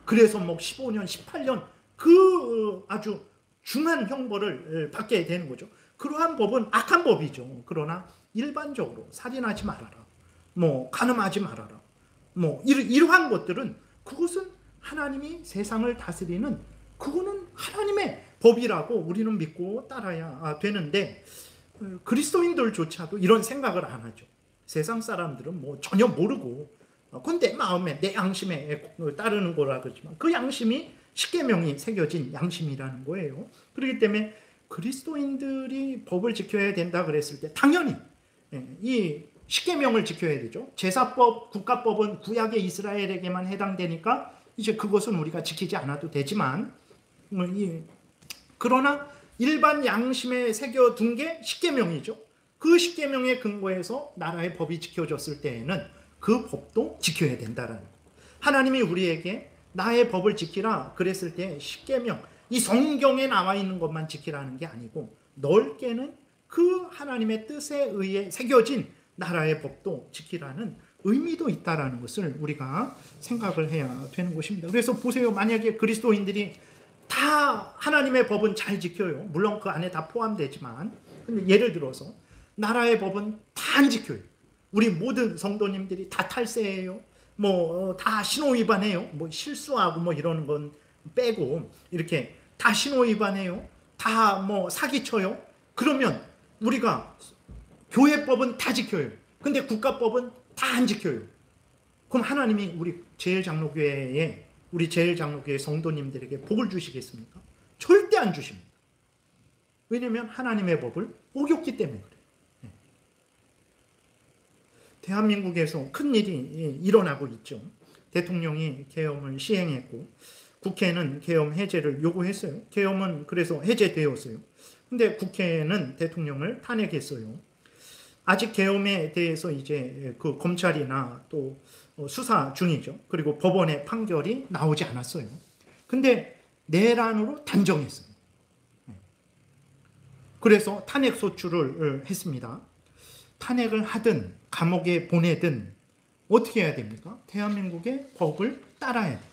Speaker 1: 그래서 15년, 18년 그 아주 중한 형벌을 받게 되는 거죠. 그러한 법은 악한 법이죠. 그러나 일반적으로 살인하지 말아라, 간음하지 말아라, 이러한 것들은 그것은 하나님이 세상을 다스리는 그거는 하나님의 법이라고 우리는 믿고 따라야 되는데 그리스도인들조차도 이런 생각을 안 하죠. 세상 사람들은 전혀 모르고 그건 내 마음에 내 양심에 따르는 거라 그러지만 그 양심이 십계명이 새겨진 양심이라는 거예요. 그렇기 때문에 그리스도인들이 법을 지켜야 된다 그랬을 때 당연히 이 십계명을 지켜야 되죠. 제사법, 국가법은 구약의 이스라엘에게만 해당되니까 이제 그것은 우리가 지키지 않아도 되지만 그러나 일반 양심에 새겨둔 게 십계명이죠. 그 십계명에 근거해서 나라의 법이 지켜졌을 때에는 그 법도 지켜야 된다라는 거. 하나님이 우리에게 나의 법을 지키라 그랬을 때 십계명, 이 성경에 나와 있는 것만 지키라는 게 아니고 넓게는 그 하나님의 뜻에 의해 새겨진 나라의 법도 지키라는 의미도 있다라는 것을 우리가 생각을 해야 되는 것입니다. 그래서 보세요. 만약에 그리스도인들이 다 하나님의 법은 잘 지켜요. 물론 그 안에 다 포함되지만 근데 예를 들어서 나라의 법은 다 안 지켜요. 우리 모든 성도님들이 다 탈세해요. 다 신호 위반해요. 실수하고 이러는 건 빼고 이렇게 다 신호 위반해요. 다 사기쳐요. 그러면 우리가 교회법은 다 지켜요. 근데 국가법은 다 안 지켜요. 그럼 하나님이 우리 제일장로교회 성도님들에게 복을 주시겠습니까? 절대 안 주십니다. 왜냐하면 하나님의 법을 어겼기 때문에 그래요. 대한민국에서 큰 일이 일어나고 있죠. 대통령이 계엄을 시행했고 국회는 계엄 해제를 요구했어요. 계엄은 그래서 해제되었어요. 근데 국회는 대통령을 탄핵했어요. 아직 계엄에 대해서 이제 그 검찰이나 또 수사 중이죠. 그리고 법원의 판결이 나오지 않았어요. 근데 내란으로 단정했어요. 그래서 탄핵 소추를 했습니다. 탄핵을 하든 감옥에 보내든 어떻게 해야 됩니까? 대한민국의 법을 따라야 돼요.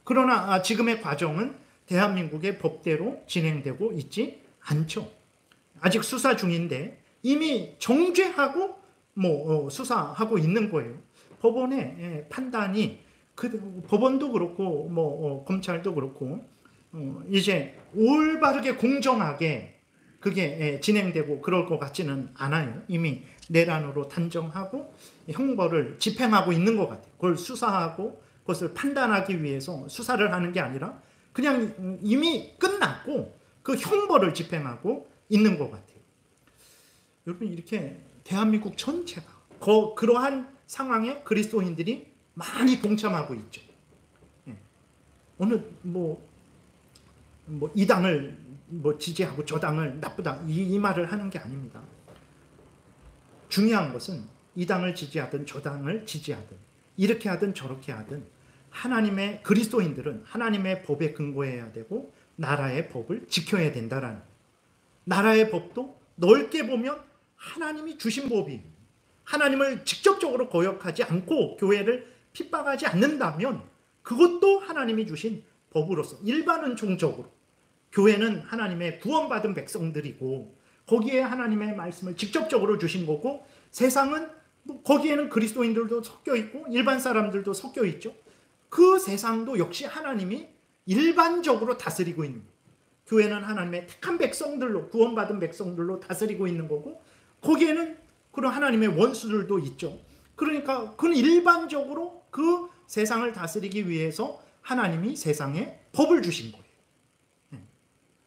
Speaker 1: 그러나 지금의 과정은 대한민국의 법대로 진행되고 있지 않죠. 아직 수사 중인데 이미 정죄하고 수사하고 있는 거예요. 법원의 판단이 법원도 그렇고 검찰도 그렇고 이제 올바르게 공정하게 그게 진행되고 그럴 것 같지는 않아요. 이미 내란으로 단정하고 형벌을 집행하고 있는 것 같아요. 그걸 수사하고 그것을 판단하기 위해서 수사를 하는 게 아니라 그냥 이미 끝났고 그 형벌을 집행하고 있는 것 같아요. 여러분, 이렇게 대한민국 전체가 그러한 상황에 그리스도인들이 많이 동참하고 있죠. 어느 이 당을 지지하고 저 당을 나쁘다 이 말을 하는 게 아닙니다. 중요한 것은 이 당을 지지하든 저 당을 지지하든 이렇게 하든 저렇게 하든 하나님의 그리스도인들은 하나님의 법에 근거해야 되고 나라의 법을 지켜야 된다라는, 나라의 법도 넓게 보면 하나님이 주신 법이에요. 하나님을 직접적으로 거역하지 않고 교회를 핍박하지 않는다면 그것도 하나님이 주신 법으로서 일반은총적으로 교회는 하나님의 구원받은 백성들이고 거기에 하나님의 말씀을 직접적으로 주신 거고, 세상은 거기에는 그리스도인들도 섞여 있고 일반 사람들도 섞여 있죠. 그 세상도 역시 하나님이 일반적으로 다스리고 있는 거예요. 교회는 하나님의 택한 백성들로, 구원받은 백성들로 다스리고 있는 거고 거기에는 그런 하나님의 원수들도 있죠. 그러니까 그는 일반적으로 그 세상을 다스리기 위해서 하나님이 세상에 법을 주신 거예요.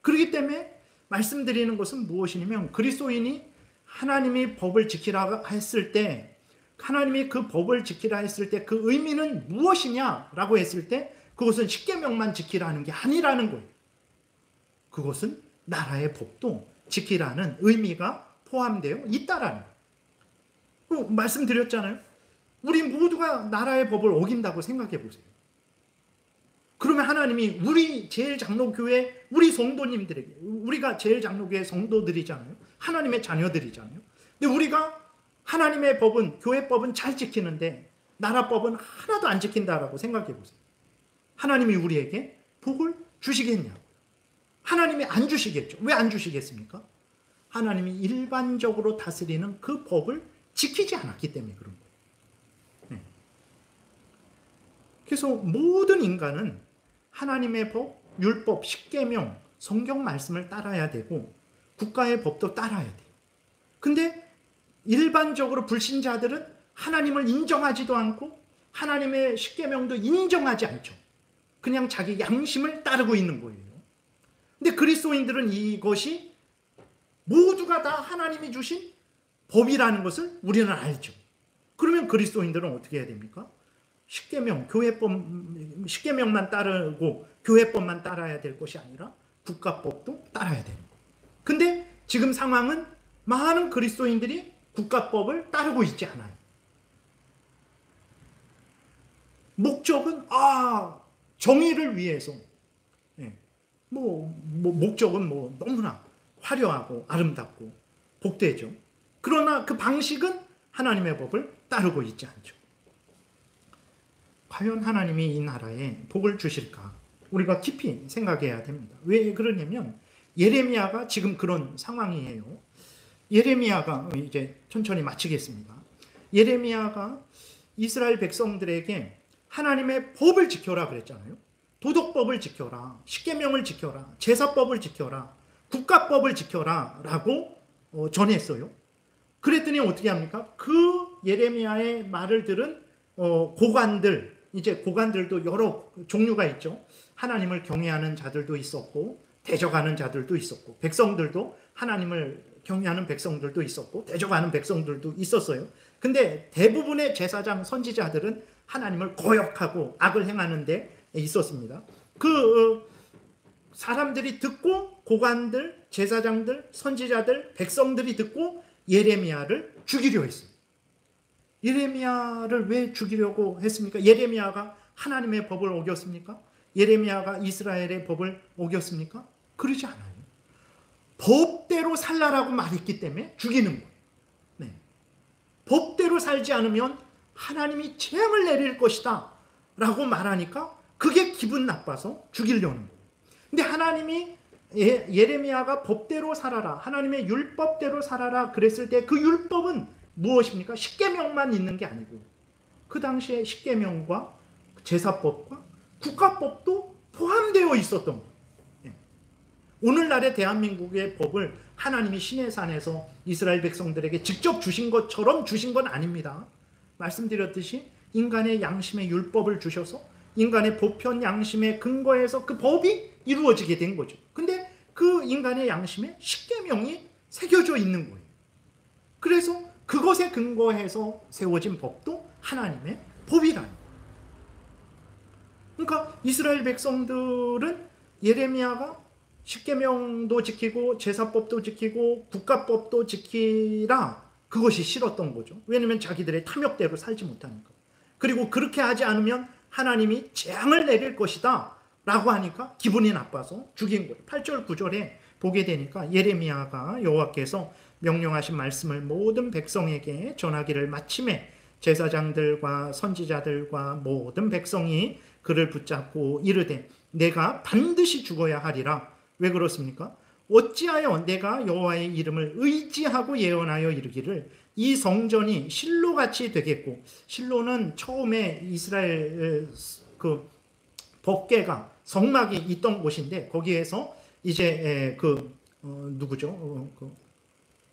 Speaker 1: 그렇기 때문에 말씀드리는 것은 무엇이냐면, 그리스도인이 하나님이 법을 지키라 했을 때, 하나님이 그 법을 지키라 했을 때 그 의미는 무엇이냐라고 했을 때 그것은 십계명만 지키라는 게 아니라는 거예요. 그것은 나라의 법도 지키라는 의미가 포함되어 있다라는 거예요. 말씀드렸잖아요. 우리 모두가 나라의 법을 어긴다고 생각해 보세요. 그러면 하나님이 우리 제일장로교회 우리 성도님들에게, 우리가 제일장로교회 성도들이잖아요. 하나님의 자녀들이잖아요. 근데 우리가 하나님의 법은, 교회법은 잘 지키는데 나라법은 하나도 안 지킨다라고 생각해 보세요. 하나님이 우리에게 복을 주시겠냐고. 하나님이 안 주시겠죠. 왜 안 주시겠습니까? 하나님이 일반적으로 다스리는 그 법을 지키지 않았기 때문에 그런 거예요. 그래서 모든 인간은 하나님의 법, 율법, 십계명, 성경 말씀을 따라야 되고 국가의 법도 따라야 돼요. 근데 일반적으로 불신자들은 하나님을 인정하지도 않고 하나님의 십계명도 인정하지 않죠. 그냥 자기 양심을 따르고 있는 거예요. 근데 그리스도인들은 이것이 모두가 다 하나님이 주신 법이라는 것을 우리는 알죠. 그러면 그리스도인들은 어떻게 해야 됩니까? 십계명, 교회법, 십계명만 따르고 교회법만 따라야 될 것이 아니라 국가법도 따라야 되는 거예요. 근데 지금 상황은 많은 그리스도인들이 국가법을 따르고 있지 않아요. 목적은 정의를 위해서. 목적은 너무나 화려하고 아름답고 복되죠. 그러나 그 방식은 하나님의 법을 따르고 있지 않죠. 과연 하나님이 이 나라에 복을 주실까? 우리가 깊이 생각해야 됩니다. 왜 그러냐면 예레미야가 지금 그런 상황이에요. 예레미야가, 이제 천천히 마치겠습니다. 예레미야가 이스라엘 백성들에게 하나님의 법을 지켜라 그랬잖아요. 도덕법을 지켜라, 십계명을 지켜라, 제사법을 지켜라, 국가법을 지켜라 라고 전했어요. 그랬더니 어떻게 합니까? 그 예레미야의 말을 들은 고관들, 이제 고관들도 여러 종류가 있죠. 하나님을 경외하는 자들도 있었고 대적하는 자들도 있었고, 백성들도 하나님을 경외하는 백성들도 있었고 대적하는 백성들도 있었어요. 근데 대부분의 제사장 선지자들은 하나님을 거역하고 악을 행하는 데 있었습니다. 사람들이 듣고 고관들, 제사장들, 선지자들, 백성들이 듣고 예레미야를 죽이려 했습니다. 예레미야를 왜 죽이려고 했습니까? 예레미야가 하나님의 법을 어겼습니까? 예레미야가 이스라엘의 법을 어겼습니까? 그러지 않아요. 법대로 살라라고 말했기 때문에 죽이는 거예요. 네. 법대로 살지 않으면 하나님이 재앙을 내릴 것이다 라고 말하니까 그게 기분 나빠서 죽이려는 거예요. 근데 하나님이 예레미야가 법대로 살아라, 하나님의 율법대로 살아라 그랬을 때 그 율법은 무엇입니까? 십계명만 있는 게 아니고 그 당시에 십계명과 제사법과 국가법도 포함되어 있었던 거예요. 오늘날의 대한민국의 법을 하나님이 시내산에서 이스라엘 백성들에게 직접 주신 것처럼 주신 건 아닙니다. 말씀드렸듯이 인간의 양심의 율법을 주셔서 인간의 보편 양심의 근거에서 그 법이 이루어지게 된 거죠. 근데 그 인간의 양심에 십계명이 새겨져 있는 거예요. 그래서 그것에 근거해서 세워진 법도 하나님의 법이라는 거예요. 그러니까 이스라엘 백성들은 예레미야가 십계명도 지키고 제사법도 지키고 국가법도 지키라, 그것이 싫었던 거죠. 왜냐하면 자기들의 탐욕대로 살지 못하니까. 그리고 그렇게 하지 않으면 하나님이 재앙을 내릴 것이다 라고 하니까 기분이 나빠서 죽인 거예요. 8절 9절에 보게 되니까 예레미야가 여호와께서 명령하신 말씀을 모든 백성에게 전하기를 마침에 제사장들과 선지자들과 모든 백성이 그를 붙잡고 이르되 내가 반드시 죽어야 하리라. 왜 그렇습니까? 어찌하여 내가 여호와의 이름을 의지하고 예언하여 이르기를 이 성전이 실로같이 되겠고, 실로는 처음에 이스라엘 그 법궤가 성막이 있던 곳인데 거기에서 이제 누구죠?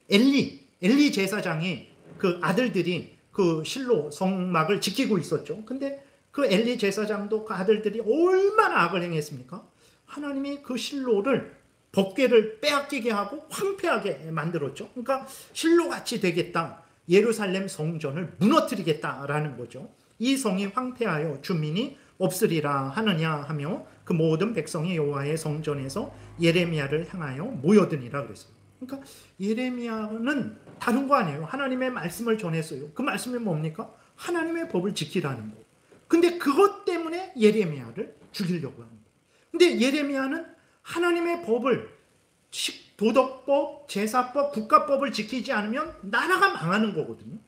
Speaker 1: 엘리 제사장이 그 아들들이 그 실로 성막을 지키고 있었죠. 근데 그 엘리 제사장도 그 아들들이 얼마나 악을 행했습니까? 하나님이 그 실로를 법궤를 빼앗기게 하고 황폐하게 만들었죠. 그러니까 실로같이 되겠다, 예루살렘 성전을 무너뜨리겠다라는 거죠. 이 성이 황폐하여 주민이 없으리라 하느냐 하며 그 모든 백성이 여호와의 성전에서 예레미야를 향하여 모여드니라 그랬어요. 그러니까 예레미야는 다른 거 아니에요. 하나님의 말씀을 전했어요. 그 말씀이 뭡니까? 하나님의 법을 지키라는 거. 근데 그것 때문에 예레미야를 죽이려고 하는 거예요. 근데 예레미야는 하나님의 법을, 도덕법, 제사법, 국가법을 지키지 않으면 나라가 망하는 거거든요.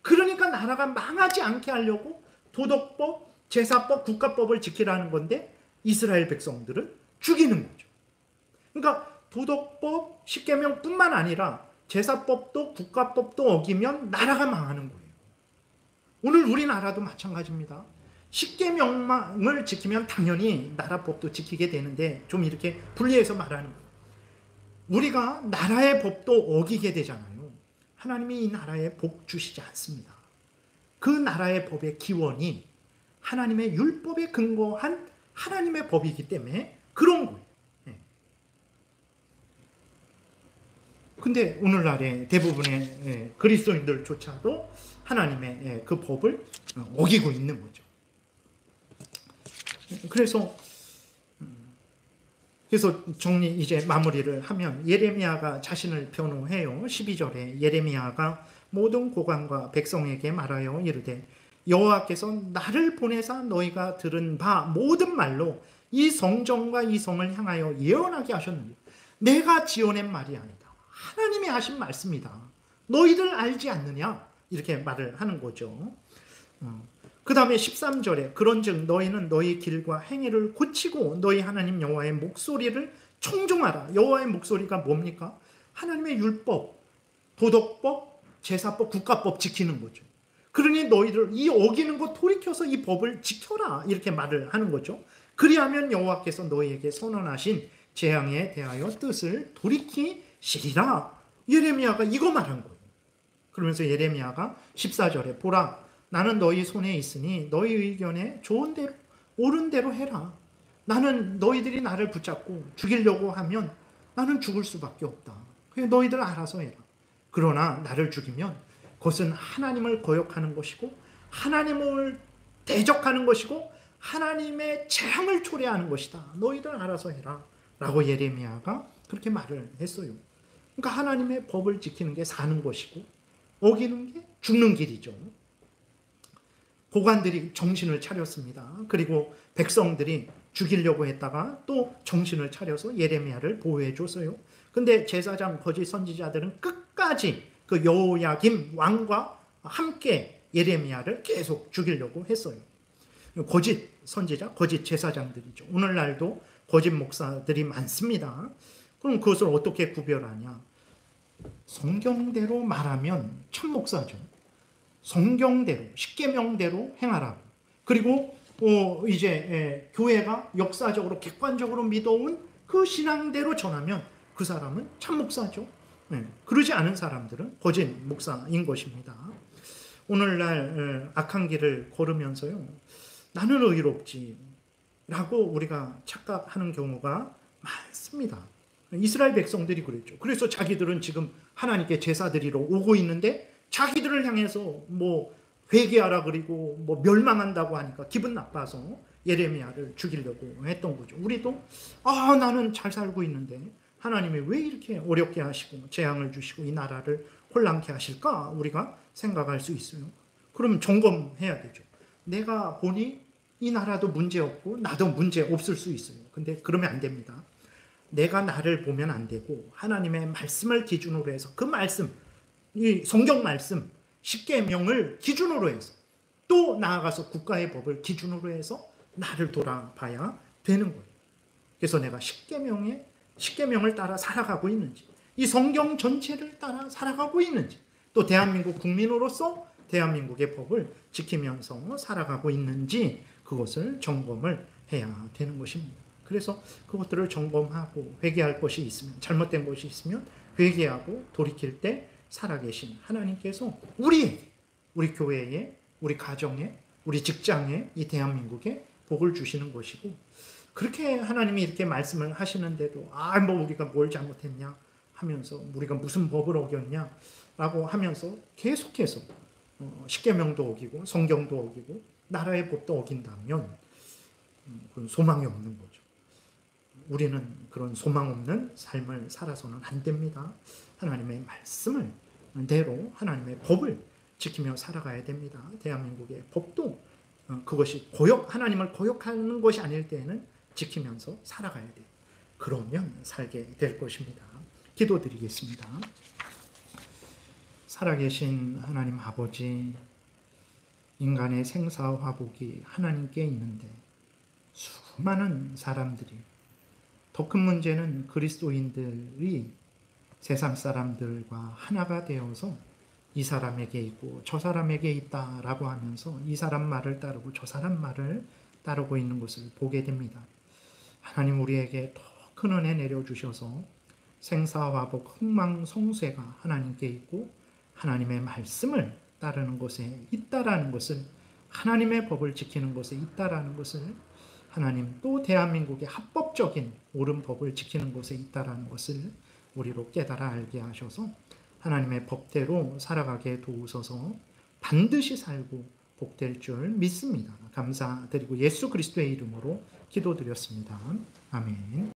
Speaker 1: 그러니까 나라가 망하지 않게 하려고 도덕법, 제사법, 국가법을 지키라는 건데 이스라엘 백성들을 죽이는 거죠. 그러니까 도덕법, 십계명뿐만 아니라 제사법도 국가법도 어기면 나라가 망하는 거예요. 오늘 우리나라도 마찬가지입니다. 십계명을 지키면 당연히 나라법도 지키게 되는데 좀 이렇게 분리해서 말하는 거예요. 우리가 나라의 법도 어기게 되잖아요. 하나님이 이 나라에 복 주시지 않습니다. 그 나라의 법의 기원이 하나님의 율법에 근거한 하나님의 법이기 때문에 그런 거예요. 근데 오늘날의 대부분의 그리스도인들조차도 하나님의 그 법을 어기고 있는 거죠. 그래서 정리 이제 마무리를 하면 예레미야가 자신을 변호해요. 12절에 예레미야가 모든 고관과 백성에게 말하여 이르되 여호와께서 나를 보내사 너희가 들은 바 모든 말로 이 성전과 이 성을 향하여 예언하게 하셨느니 내가 지어낸 말이 아니다. 하나님이 하신 말씀이다. 너희들 알지 않느냐? 이렇게 말을 하는 거죠. 그 다음에 13절에 그런즉 너희는 너희 길과 행위를 고치고 너희 하나님 여호와의 목소리를 청종하라. 여호와의 목소리가 뭡니까? 하나님의 율법, 도덕법, 제사법, 국가법 지키는 거죠. 그러니 너희들 이 어기는 거 돌이켜서 이 법을 지켜라. 이렇게 말을 하는 거죠. 그리하면 여호와께서 너희에게 선언하신 재앙에 대하여 뜻을 돌이키시리라. 예레미야가 이거 말한 거예요. 그러면서 예레미야가 14절에 보라 나는 너희 손에 있으니 너희 의견에 좋은 대로 옳은 대로 해라. 나는 너희들이 나를 붙잡고 죽이려고 하면 나는 죽을 수밖에 없다. 그냥 너희들 알아서 해라. 그러나 나를 죽이면 그것은 하나님을 거역하는 것이고 하나님을 대적하는 것이고 하나님의 재앙을 초래하는 것이다. 너희들 알아서 해라 라고 예레미야가 그렇게 말을 했어요. 그러니까 하나님의 법을 지키는 게 사는 것이고 어기는 게 죽는 길이죠. 고관들이 정신을 차렸습니다. 그리고 백성들이 죽이려고 했다가 또 정신을 차려서 예레미야를 보호해 줬어요. 근데 제사장 거짓 선지자들은 끝까지 그 여호야김 왕과 함께 예레미야를 계속 죽이려고 했어요. 거짓 선지자, 거짓 제사장들이죠. 오늘날도 거짓 목사들이 많습니다. 그럼 그것을 어떻게 구별하냐? 성경대로 말하면 참 목사죠. 성경대로, 십계명대로 행하라고. 그리고 이제 교회가 역사적으로 객관적으로 믿어온 그 신앙대로 전하면 그 사람은 참 목사죠. 그러지 않은 사람들은 거짓 목사인 것입니다. 오늘날 악한 길을 걸으면서요, 나는 의롭지 라고 우리가 착각하는 경우가 많습니다. 이스라엘 백성들이 그랬죠. 그래서 자기들은 지금 하나님께 제사 드리러 오고 있는데 자기들을 향해서 뭐 회개하라 그리고 뭐 멸망한다고 하니까 기분 나빠서 예레미야를 죽이려고 했던 거죠. 우리도 나는 잘 살고 있는데 하나님이 왜 이렇게 어렵게 하시고 재앙을 주시고 이 나라를 혼란케 하실까 우리가 생각할 수 있어요. 그럼 점검해야 되죠. 내가 보니 이 나라도 문제 없고 나도 문제 없을 수 있어요. 근데 그러면 안 됩니다. 내가 나를 보면 안 되고 하나님의 말씀을 기준으로 해서 그 말씀, 이 성경 말씀, 십계명을 기준으로 해서 또 나아가서 국가의 법을 기준으로 해서 나를 돌아봐야 되는 거예요. 그래서 내가 십계명을 따라 살아가고 있는지, 이 성경 전체를 따라 살아가고 있는지, 또 대한민국 국민으로서 대한민국의 법을 지키면서 살아가고 있는지 그것을 점검을 해야 되는 것입니다. 그래서 그것들을 점검하고 회개할 것이 있으면, 잘못된 것이 있으면 회개하고 돌이킬 때 살아계신 하나님께서 우리 교회에, 우리 가정에, 우리 직장에, 이 대한민국에 복을 주시는 것이고, 그렇게 하나님이 이렇게 말씀을 하시는데도 뭐 우리가 뭘 잘못했냐 하면서, 우리가 무슨 법을 어겼냐 라고 하면서 계속해서 십계명도 어기고 성경도 어기고 나라의 법도 어긴다면 그건 소망이 없는 거죠. 우리는 그런 소망 없는 삶을 살아서는 안 됩니다. 하나님의 말씀을 대로 하나님의 법을 지키며 살아가야 됩니다. 대한민국의 법도 그것이 하나님을 거역하는 것이 아닐 때에는 지키면서 살아가야 돼요. 그러면 살게 될 것입니다. 기도드리겠습니다. 살아계신 하나님 아버지, 인간의 생사화복이 하나님께 있는데 수많은 사람들이, 더 큰 문제는 그리스도인들이 세상 사람들과 하나가 되어서 이 사람에게 있고 저 사람에게 있다라고 하면서 이 사람 말을 따르고 저 사람 말을 따르고 있는 것을 보게 됩니다. 하나님, 우리에게 더 큰 은혜 내려주셔서 생사화복 흥망성쇠가 하나님께 있고 하나님의 말씀을 따르는 것에 있다라는 것을, 하나님의 법을 지키는 것에 있다라는 것을, 하나님 또 대한민국의 합법적인 옳은 법을 지키는 것에 있다라는 것을 우리로 깨달아 알게 하셔서 하나님의 법대로 살아가게 도우소서. 반드시 살고 복될 줄 믿습니다. 감사드리고 예수 그리스도의 이름으로 기도드렸습니다. 아멘.